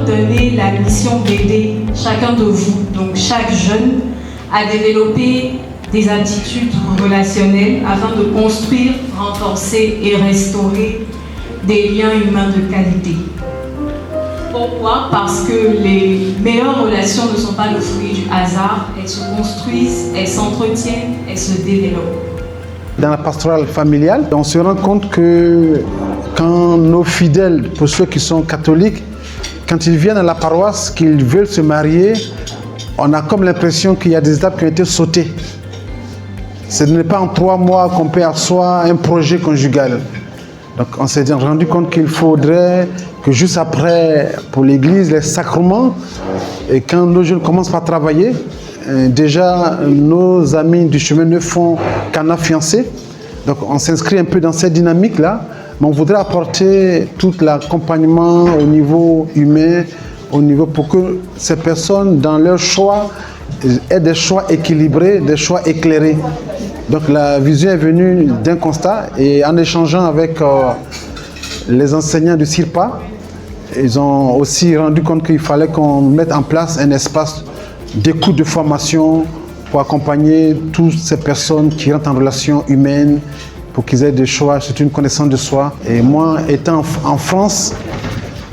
donné la mission d'aider chacun de vous, donc chaque jeune, à développer des aptitudes relationnelles afin de construire, renforcer et restaurer des liens humains de qualité. Pourquoi? Parce que les meilleures relations ne sont pas le fruit du hasard, elles se construisent, elles s'entretiennent, elles se développent. Dans la pastorale familiale, on se rend compte que quand nos fidèles, pour ceux qui sont catholiques, quand ils viennent à la paroisse, qu'ils veulent se marier, on a comme l'impression qu'il y a des étapes qui ont été sautées. Ce n'est pas en 3 mois qu'on peut asseoir un projet conjugal. Donc on s'est rendu compte qu'il faudrait que juste après, pour l'Église, les sacrements, et quand nos jeunes commencent par travailler, déjà nos amis du chemin ne font qu'un fiancé. Donc on s'inscrit un peu dans cette dynamique-là, mais on voudrait apporter tout l'accompagnement au niveau humain, au niveau pour que ces personnes, dans leur choix, aient des choix équilibrés, des choix éclairés. Donc la vision est venue d'un constat, et en échangeant avec les enseignants du CIRPA, ils ont aussi rendu compte qu'il fallait qu'on mette en place un espace d'écoute, de formation pour accompagner toutes ces personnes qui rentrent en relation humaine, pour qu'ils aient des choix, c'est une connaissance de soi. Et moi, étant en France,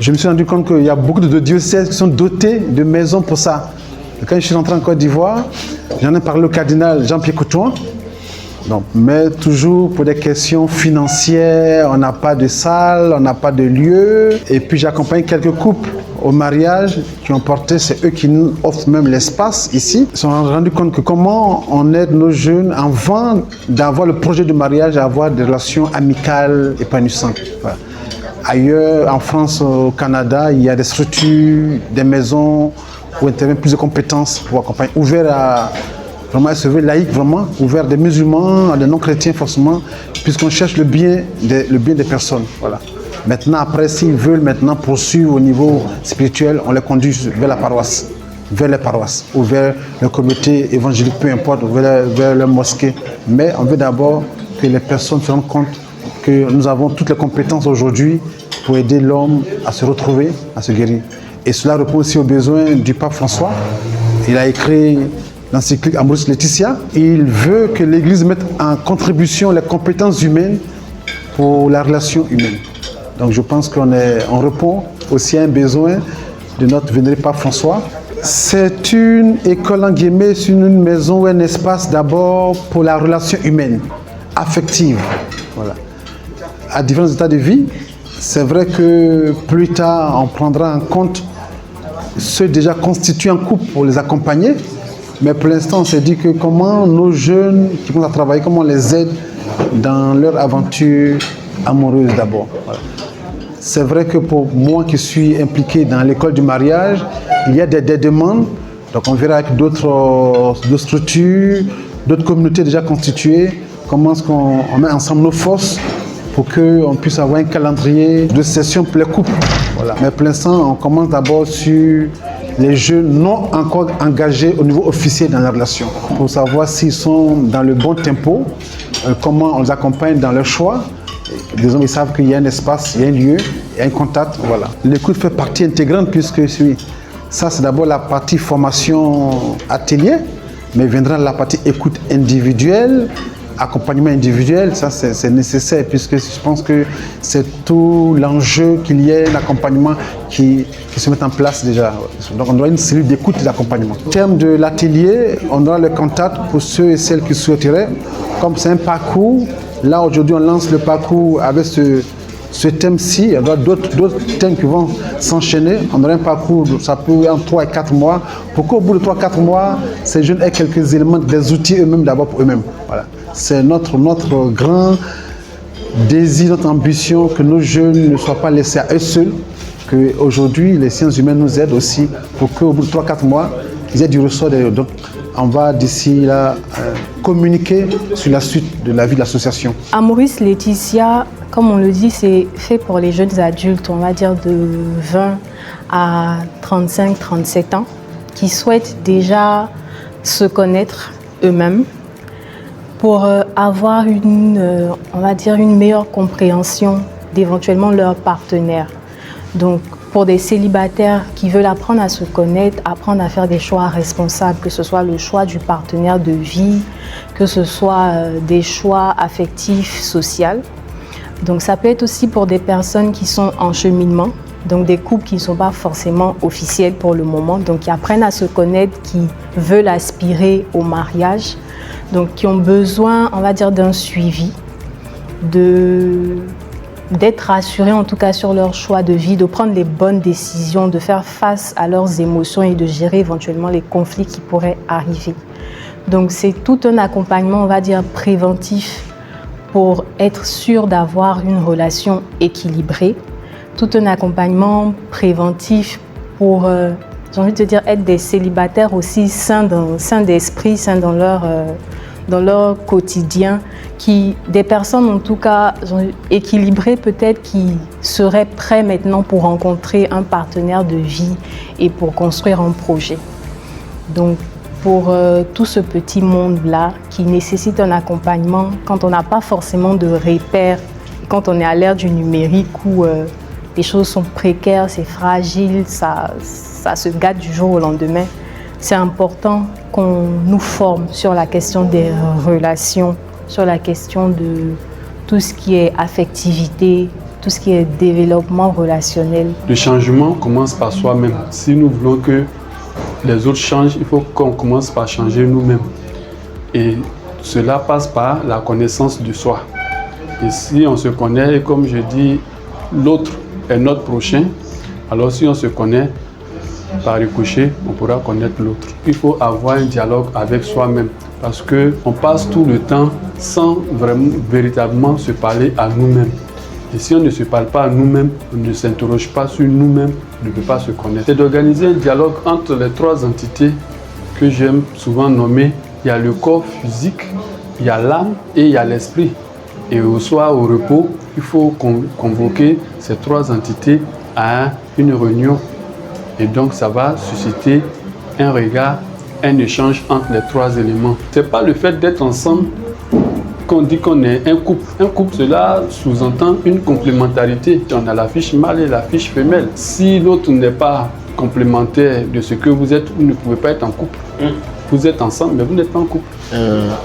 je me suis rendu compte qu'il y a beaucoup de diocèses qui sont dotés de maisons pour ça. Et quand je suis rentré en Côte d'Ivoire, j'en ai parlé au cardinal Jean-Pierre Coutuan. Donc, mais toujours pour des questions financières, on n'a pas de salle, on n'a pas de lieu. Et puis j'accompagne quelques couples au mariage qui ont porté, c'est eux qui nous offrent même l'espace ici. Ils se sont rendus compte que comment on aide nos jeunes avant d'avoir le projet de mariage à avoir des relations amicales épanouissantes. Voilà. Ailleurs, en France, au Canada, il y a des structures, des maisons où interviennent plus de compétences pour accompagner, ouverts à vraiment se veut laïque, vraiment ouvert des musulmans, à des non-chrétiens forcément, puisqu'on cherche le bien des personnes. Voilà. Maintenant, après, s'ils veulent maintenant poursuivre au niveau spirituel, on les conduit vers la paroisse, vers les paroisses, ou vers le comité évangélique, peu importe, vers leur mosquée. Mais on veut d'abord que les personnes se rendent compte que nous avons toutes les compétences aujourd'hui pour aider l'homme à se retrouver, à se guérir. Et cela répond aussi aux besoins du pape François. Il a écrit l'encyclique Amoris Laetitia. Il veut que l'Église mette en contribution les compétences humaines pour la relation humaine. Donc je pense qu'on répond aussi à un besoin de notre vénéré pape François. C'est une école en guillemets, c'est une maison ou un espace d'abord pour la relation humaine, affective. Voilà. À différents états de vie, c'est vrai que plus tard on prendra en compte ceux déjà constitués en couple pour les accompagner. Mais pour l'instant, on s'est dit que comment nos jeunes qui vont travailler, comment on les aide dans leur aventure amoureuse d'abord. Voilà. C'est vrai que pour moi qui suis impliqué dans l'école du mariage, il y a des demandes. Donc on verra avec d'autres structures, d'autres communautés déjà constituées, comment est-ce qu'on met ensemble nos forces pour qu'on puisse avoir un calendrier de sessions pour les couples. Voilà. Mais pour l'instant, on commence d'abord sur les jeunes non encore engagés au niveau officiel dans la relation, pour savoir s'ils sont dans le bon tempo, comment on les accompagne dans leur choix. Des hommes, ils savent qu'il y a un espace, il y a un lieu, il y a un contact, voilà. L'écoute fait partie intégrante puisque ça c'est d'abord la partie formation atelier, mais viendra la partie écoute individuelle, accompagnement individuel, ça c'est nécessaire puisque je pense que c'est tout l'enjeu qu'il y ait un accompagnement qui se met en place déjà. Donc on doit une cellule d'écoute et d'accompagnement. En termes de l'atelier, on aura le contact pour ceux et celles qui souhaiteraient. Comme c'est un parcours, là aujourd'hui on lance le parcours avec ce thème-ci, il y aura d'autres thèmes qui vont s'enchaîner. On aura un parcours, ça peut être en 3 et 4 mois. Pour qu'au bout de 3-4 mois, ces jeunes aient quelques éléments, des outils eux-mêmes d'abord pour eux-mêmes. Voilà. C'est notre grand désir, notre ambition que nos jeunes ne soient pas laissés à eux seuls, qu'aujourd'hui les sciences humaines nous aident aussi pour qu'au bout de 3-4 mois, ils aient du ressort. Donc on va d'ici là communiquer sur la suite de la vie de l'association. Amoris Laetitia, comme on le dit, c'est fait pour les jeunes adultes, on va dire de 20 à 35-37 ans, qui souhaitent déjà se connaître eux-mêmes pour avoir on va dire une meilleure compréhension d'éventuellement leur partenaire. Donc, pour des célibataires qui veulent apprendre à se connaître, apprendre à faire des choix responsables, que ce soit le choix du partenaire de vie, que ce soit des choix affectifs, sociaux. Donc ça peut être aussi pour des personnes qui sont en cheminement, donc des couples qui ne sont pas forcément officiels pour le moment, donc qui apprennent à se connaître, qui veulent aspirer au mariage, donc qui ont besoin, on va dire, d'un suivi, d'être rassurés en tout cas sur leur choix de vie, de prendre les bonnes décisions, de faire face à leurs émotions et de gérer éventuellement les conflits qui pourraient arriver. Donc c'est tout un accompagnement, on va dire, préventif pour être sûr d'avoir une relation équilibrée, tout un accompagnement préventif pour, j'ai envie de te dire, être des célibataires aussi sains d'esprit, sains dans leur quotidien, des personnes en tout cas équilibrées peut-être qui seraient prêts maintenant pour rencontrer un partenaire de vie et pour construire un projet. Donc pour tout ce petit monde-là qui nécessite un accompagnement quand on n'a pas forcément de repères, quand on est à l'ère du numérique où les choses sont précaires, c'est fragile, ça se gâte du jour au lendemain. C'est important qu'on nous forme sur la question des relations, sur la question de tout ce qui est affectivité, tout ce qui est développement relationnel. Le changement commence par soi-même. Si nous voulons que les autres changent, il faut qu'on commence par changer nous-mêmes. Et cela passe par la connaissance de soi. Et si on se connaît, et comme je dis, l'autre est notre prochain, alors si on se connaît, par ricochet, on pourra connaître l'autre. Il faut avoir un dialogue avec soi-même parce qu'on passe tout le temps sans véritablement se parler à nous-mêmes. Et si on ne se parle pas à nous-mêmes, on ne s'interroge pas sur nous-mêmes, on ne peut pas se connaître. C'est d'organiser un dialogue entre les trois entités que j'aime souvent nommer. Il y a le corps physique, il y a l'âme et il y a l'esprit. Et au soir, au repos, il faut convoquer ces trois entités à une réunion. Et donc, ça va susciter un regard, un échange entre les trois éléments. Ce n'est pas le fait d'être ensemble qu'on dit qu'on est un couple. Un couple, cela sous-entend une complémentarité. On a la fiche mâle et la fiche femelle. Si l'autre n'est pas complémentaire de ce que vous êtes, vous ne pouvez pas être en couple. Vous êtes ensemble, mais vous n'êtes pas en couple.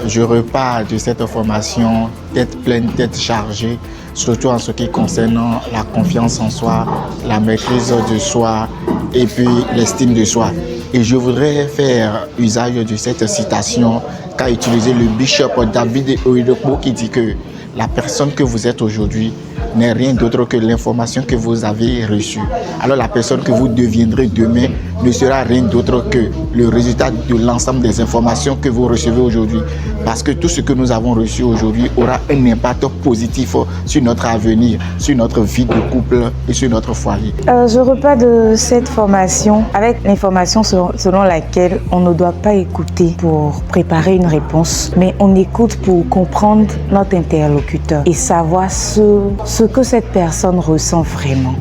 Je repars de cette formation tête pleine, tête chargée, surtout en ce qui concerne la confiance en soi, la maîtrise de soi et puis l'estime de soi. Et je voudrais faire usage de cette citation qu'a utilisé le bishop David Oyedepo qui dit que la personne que vous êtes aujourd'hui n'est rien d'autre que l'information que vous avez reçue. Alors la personne que vous deviendrez demain ne sera rien d'autre que le résultat de l'ensemble des informations que vous recevez aujourd'hui. Parce que tout ce que nous avons reçu aujourd'hui aura un impact positif sur notre avenir, sur notre vie de couple et sur notre foyer. Je repars de cette formation avec l'information selon laquelle on ne doit pas écouter pour préparer une réponse, mais on écoute pour comprendre notre interlocuteur et savoir ce que cette personne ressent vraiment.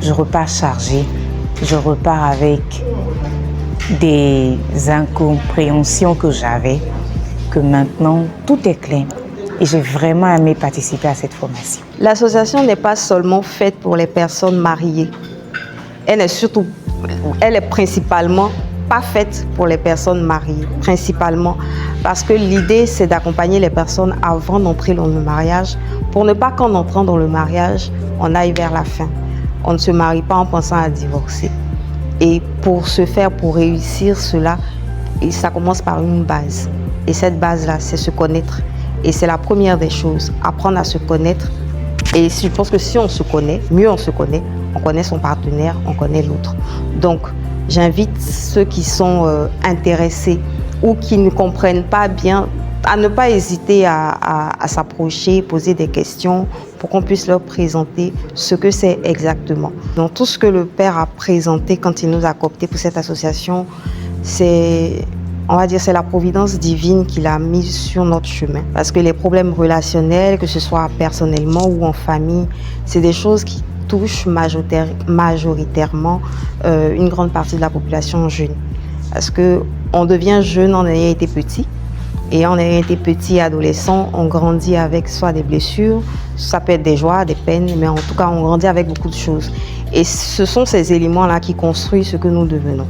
Je repars chargée, je repars avec des incompréhensions que j'avais, que maintenant tout est clair. Et j'ai vraiment aimé participer à cette formation. L'association n'est pas seulement faite pour les personnes mariées. Elle est principalement pas faite pour les personnes mariées, principalement parce que l'idée c'est d'accompagner les personnes avant d'entrer dans le mariage pour ne pas qu'en entrant dans le mariage, on aille vers la fin. On ne se marie pas en pensant à divorcer. Et pour ce faire, pour réussir cela, et ça commence par une base. Et cette base-là, c'est se connaître. Et c'est la première des choses, apprendre à se connaître. Et je pense que si on se connaît, mieux on se connaît, on connaît son partenaire, on connaît l'autre. Donc, j'invite ceux qui sont intéressés ou qui ne comprennent pas bien à ne pas hésiter à s'approcher, poser des questions pour qu'on puisse leur présenter ce que c'est exactement. Donc tout ce que le Père a présenté quand il nous a cooptés pour cette association, c'est la providence divine qu'il a mise sur notre chemin. Parce que les problèmes relationnels, que ce soit personnellement ou en famille, c'est des choses qui touchent majoritairement une grande partie de la population jeune. Parce qu'on devient jeune en ayant été petit, Et on a été petit, adolescent, on grandit avec soit des blessures, ça peut être des joies, des peines, mais en tout cas, on grandit avec beaucoup de choses. Et ce sont ces éléments-là qui construisent ce que nous devenons.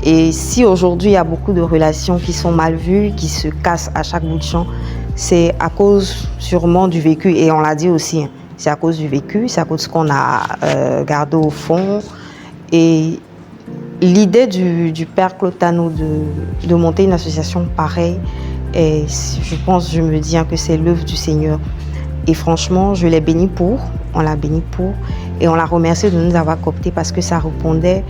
Et si aujourd'hui, il y a beaucoup de relations qui sont mal vues, qui se cassent à chaque bout de champ, c'est à cause sûrement du vécu. Et on l'a dit aussi, hein, c'est à cause du vécu, c'est à cause de ce qu'on a gardé au fond. Et l'idée du père Claude Tano de monter une association pareille, et je me dis que c'est l'œuvre du Seigneur. Et franchement, je l'ai béni pour, on l'a béni pour, et on l'a remercié de nous avoir cooptés parce que ça répondait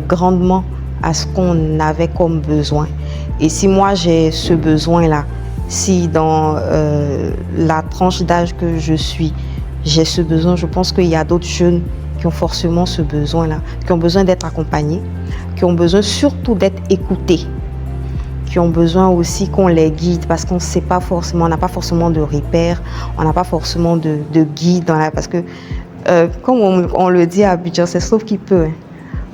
grandement à ce qu'on avait comme besoin. Et si moi j'ai ce besoin-là, si dans la tranche d'âge que je suis, j'ai ce besoin, je pense qu'il y a d'autres jeunes qui ont forcément ce besoin-là, qui ont besoin d'être accompagnés, qui ont besoin surtout d'être écoutés, qui ont besoin aussi qu'on les guide parce qu'on ne sait pas forcément, on n'a pas forcément de repères, on n'a pas forcément de guide parce que comme on le dit à Abidjan, c'est sauf qui peut. Hein.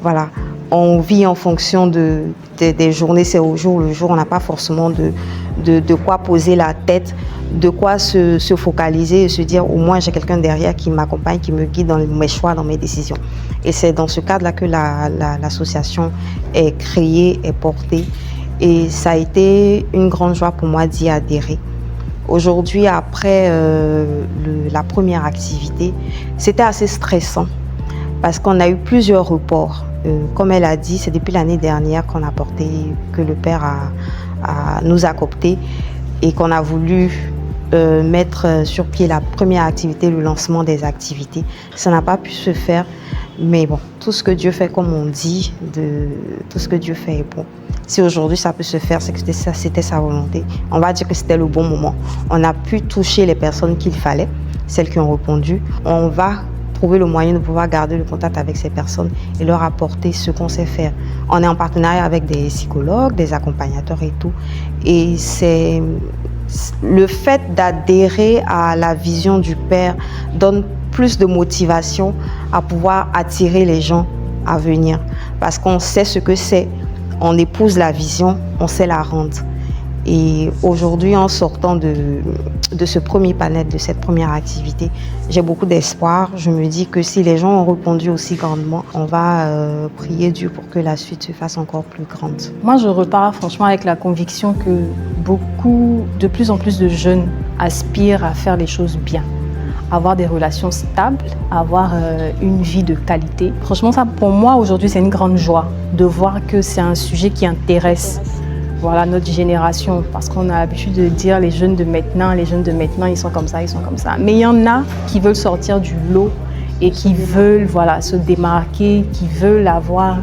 Voilà, on vit en fonction des journées, c'est au jour le jour, on n'a pas forcément de quoi poser la tête, de quoi se focaliser et se dire au moins j'ai quelqu'un derrière qui m'accompagne, qui me guide dans mes choix, dans mes décisions. Et c'est dans ce cadre-là que l'association est créée, est portée. Et ça a été une grande joie pour moi d'y adhérer. Aujourd'hui, après la première activité, c'était assez stressant parce qu'on a eu plusieurs reports. Comme elle a dit, c'est depuis l'année dernière qu'on a porté, que le père nous a cooptés et qu'on a voulu mettre sur pied la première activité, le lancement des activités. Ça n'a pas pu se faire, mais bon, tout ce que Dieu fait, comme on dit, tout ce que Dieu fait est bon. Si aujourd'hui ça peut se faire, c'est que c'était sa volonté. On va dire que c'était le bon moment. On a pu toucher les personnes qu'il fallait, celles qui ont répondu. On va trouver le moyen de pouvoir garder le contact avec ces personnes et leur apporter ce qu'on sait faire. On est en partenariat avec des psychologues, des accompagnateurs et tout. Et c'est le fait d'adhérer à la vision du Père donne plus de motivation à pouvoir attirer les gens à venir. Parce qu'on sait ce que c'est. On épouse la vision, on sait la rendre. Et aujourd'hui, en sortant de ce premier panel, de cette première activité, j'ai beaucoup d'espoir. Je me dis que si les gens ont répondu aussi grandement, on va prier Dieu pour que la suite se fasse encore plus grande. Moi, je repars franchement avec la conviction que de plus en plus de jeunes aspirent à faire les choses bien, avoir des relations stables, avoir une vie de qualité. Franchement, ça, pour moi, aujourd'hui, c'est une grande joie de voir que c'est un sujet qui intéresse notre génération. Parce qu'on a l'habitude de dire les jeunes de maintenant, ils sont comme ça, ils sont comme ça. Mais il y en a qui veulent sortir du lot et qui veulent se démarquer, qui veulent avoir,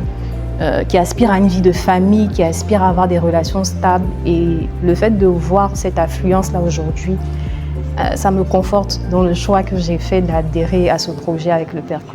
qui aspirent à une vie de famille, qui aspirent à avoir des relations stables. Et le fait de voir cette affluence-là aujourd'hui, ça me conforte dans le choix que j'ai fait d'adhérer à ce projet avec le Père Claude.